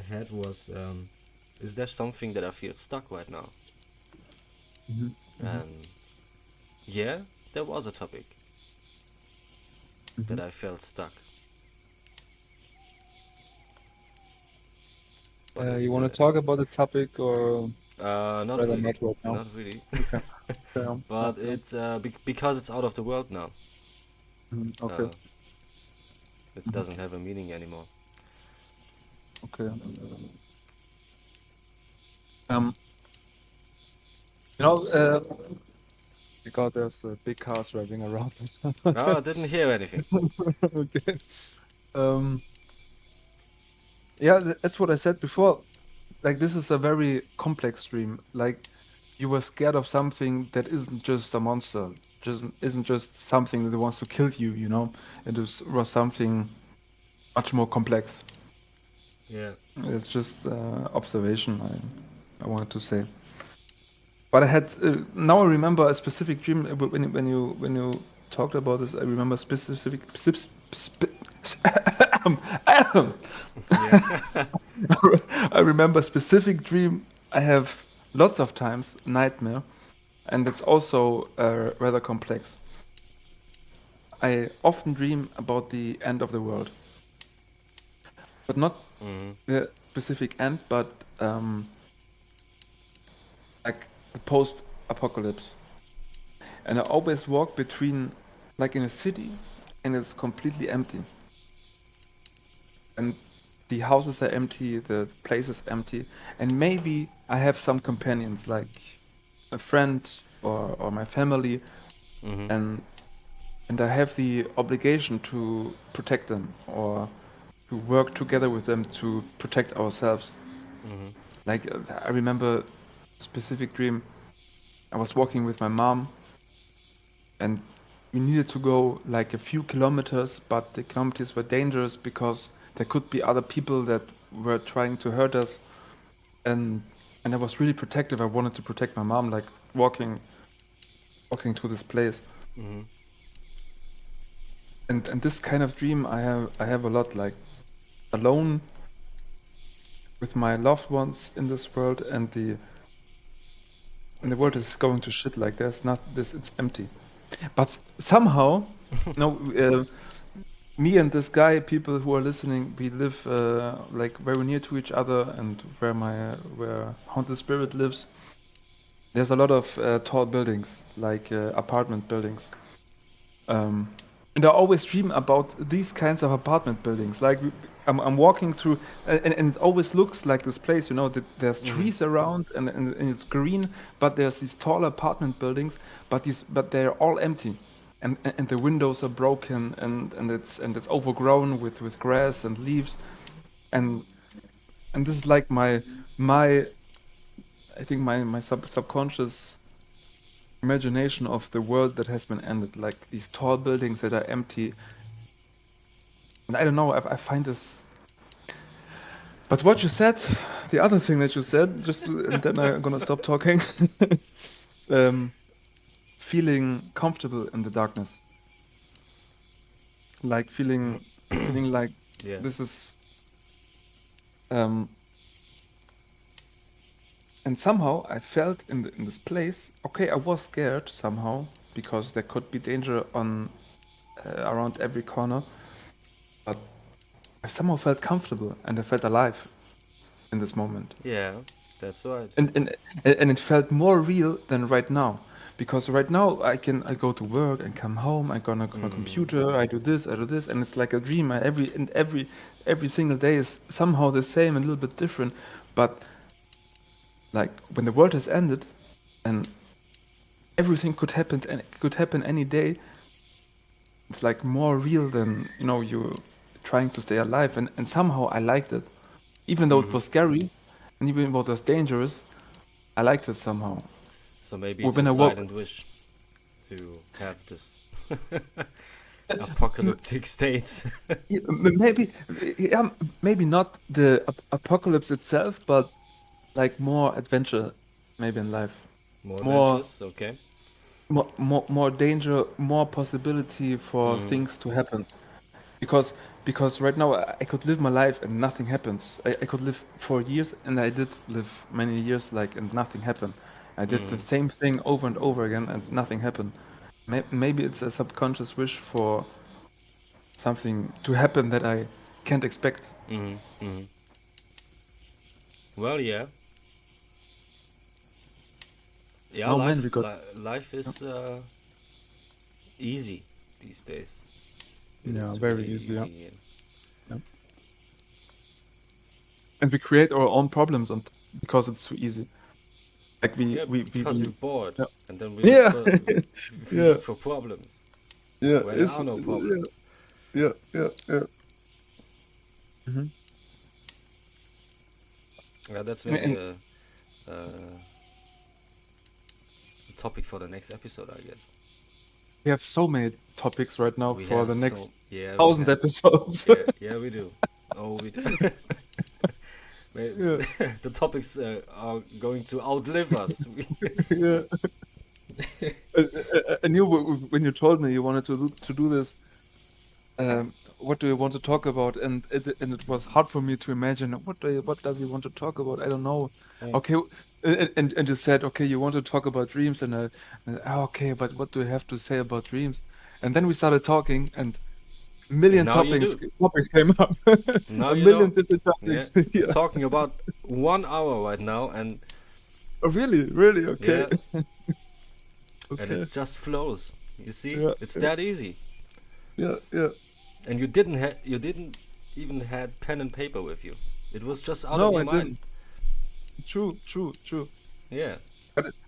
head was, is there something that I feel stuck right now? Mm-hmm. And yeah, there was a topic Mm-hmm. that I felt stuck, but You it want to talk about the topic or not rather really, not right now? not really. Okay. Yeah. But Okay. it's because it's out of the world now. Mhm. Okay. Uh, it Mhm. doesn't have a meaning anymore. Okay. Um, you know, because there's big cars driving around. No, I didn't hear anything. Okay. Um, yeah, that's what I said before. Like, this is a very complex dream. Like, you were scared of something that isn't just a monster, just isn't just something that wants to kill you, you know? Was something much more complex. Yeah. It's just observation, I wanted to say. But I had now I remember a specific dream when you talked about this. I remember specific. Yeah. I remember specific dream I have lots of times nightmare, and it's also rather complex. I often dream about the end of the world, but not Mhm. the specific end, but like the post-apocalypse. And I always walk between, like in a city, and it's completely empty. And the houses are empty, the place is empty, and maybe I have some companions, like a friend or my family, Mhm. and I have the obligation to protect them or to work together with them to protect ourselves. Mhm. Like I remember a specific dream. I was walking with my mom, and we needed to go like a few kilometers, but the kilometers were dangerous because there could be other people that were trying to hurt us, and I was really protective. I wanted to protect my mom, like walking to this place. Mhm. And this kind of dream I have a lot, like alone with my loved ones in this world, and the world is going to shit. Like there's not this, it's empty. But somehow, no, me and this guy, people who are listening, we live like very near to each other, and where Haunted Spirit lives, there's a lot of tall buildings, like apartment buildings. Um, and I always dream about these kinds of apartment buildings. Like I'm walking through, and it always looks like this place. You know, that there's Mhm. trees around, and it's green, but there's these tall apartment buildings, but they're all empty, and the windows are broken, and it's overgrown with grass and leaves, and and this is like my I think my subconscious imagination of the world that has been ended, like these tall buildings that are empty. And I don't know, I find this. But what you said, the other thing that you said, and then I'm gonna stop talking. um, Feeling comfortable in the darkness, like feeling like Yeah. this is. Um, and somehow I felt in this place. Okay, I was scared somehow because there could be danger on around every corner, but I somehow felt comfortable and I felt alive in this moment. Yeah. That's right. and and and it felt more real than right now, because right now I go to work and come home, I go on a Mm. computer, I do this, and it's like a dream. Every single day is somehow the same, a little bit different, but like when the world has ended and everything could happen any day, it's like more real than you trying to stay alive, and somehow I liked it, even though it was scary, and even though it was dangerous. I liked it somehow. So maybe it's a When I woke, silent wish to have this apocalyptic state. yeah, maybe, yeah, maybe not the apocalypse itself, but like more adventure, maybe in life, More more, adventurous, okay. more danger, more possibility for things to happen. Because because right now I could live my life and nothing happens. I could live for years, and I did live many years like and nothing happened. I did the same thing over and over again and nothing happened. Maybe it's a subconscious wish for something to happen that I can't expect. Well, yeah. Yeah, Oh man, we got life yeah, is easy these days. It yeah, is very really easy. Yeah. easy. Yeah. Yeah. And we create our own problems and because it's too easy. Like Yeah, because we're bored, yeah. and then Yeah. we Yeah. look for problems Yeah. where there It's are no yeah. problems. Yeah. Yeah. Yeah. Hmm. Yeah, that's maybe And a topic for the next episode, I guess. we have so many topics right now We for have the so next yeah, we 1,000 have episodes. yeah, yeah, we do. Oh, we do. Yeah. The topics are going to outlive us. Yeah. I knew when you told me you wanted to do this, what do you want to talk about? And it was hard for me to imagine what does he want to talk about? I don't know. Mm. Okay, and you said okay, you want to talk about dreams, okay, but what do you have to say about dreams? And then we started talking, and And million now you topics do. topics came up, Now a you know. million different Yeah, topics. we're Yeah. talking about 1 hour right now, Oh, really, really, okay, yeah, and okay, it just flows. You see, yeah, it's yeah, that easy. yeah, yeah. And you didn't even had pen and paper with you. It was just out of No, your I mind. didn't. True, true, true. Yeah.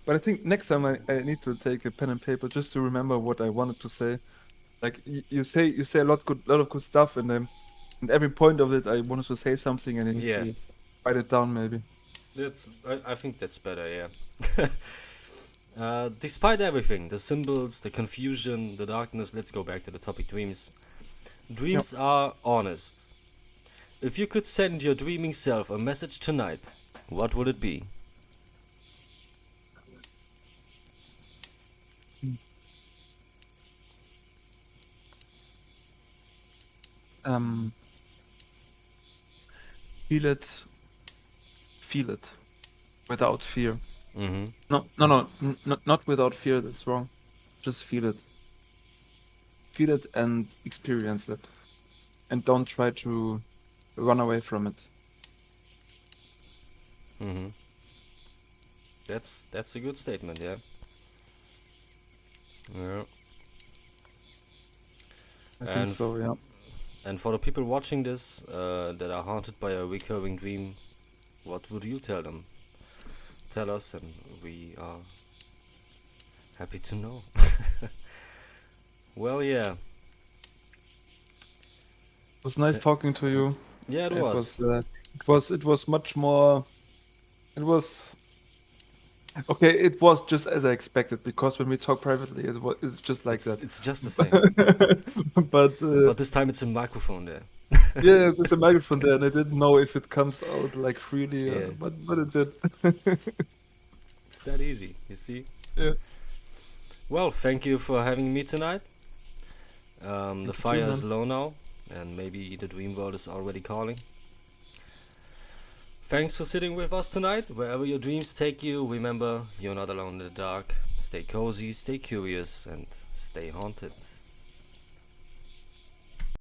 But I think next time I need to take a pen and paper just to remember what I wanted to say. Like you say a lot of good stuff, and every point of it I wanted to say something, and I need Yeah. to write it down maybe. I think that's better. Yeah. Despite everything, the symbols, the confusion, the darkness. Let's go back to the topic dreams. Yeah. Dreams are honest. If you could send your dreaming self a message tonight, what would it be? Mm. Um, feel it, feel it without fear. Mm-hmm. No, no, no, not without fear. That's wrong. Just feel it, and experience it, and don't try to run away from it. Mm-hmm. That's a good statement. Yeah. Yeah. I think And so. Yeah. and for the people watching this that are haunted by a recurring dream, what would you tell them? Tell us, and we are happy to know. Well, yeah. It was nice Se- talking to you. yeah, it It was. was it was much more. It was okay. It was just as I expected because when we talk privately, it's just like that. It's just the same. But But this time it's a microphone there. yeah, there's a microphone there, and I didn't know if it comes out like freely, Yeah, but it did. it's that easy. You see. Yeah, Well, thank you for having me tonight. The thank you too, fire is man. low now, and maybe the dream world is already calling. Thanks for sitting with us tonight. Wherever your dreams take you, remember you're not alone in the dark. Stay cozy, stay curious, and stay haunted.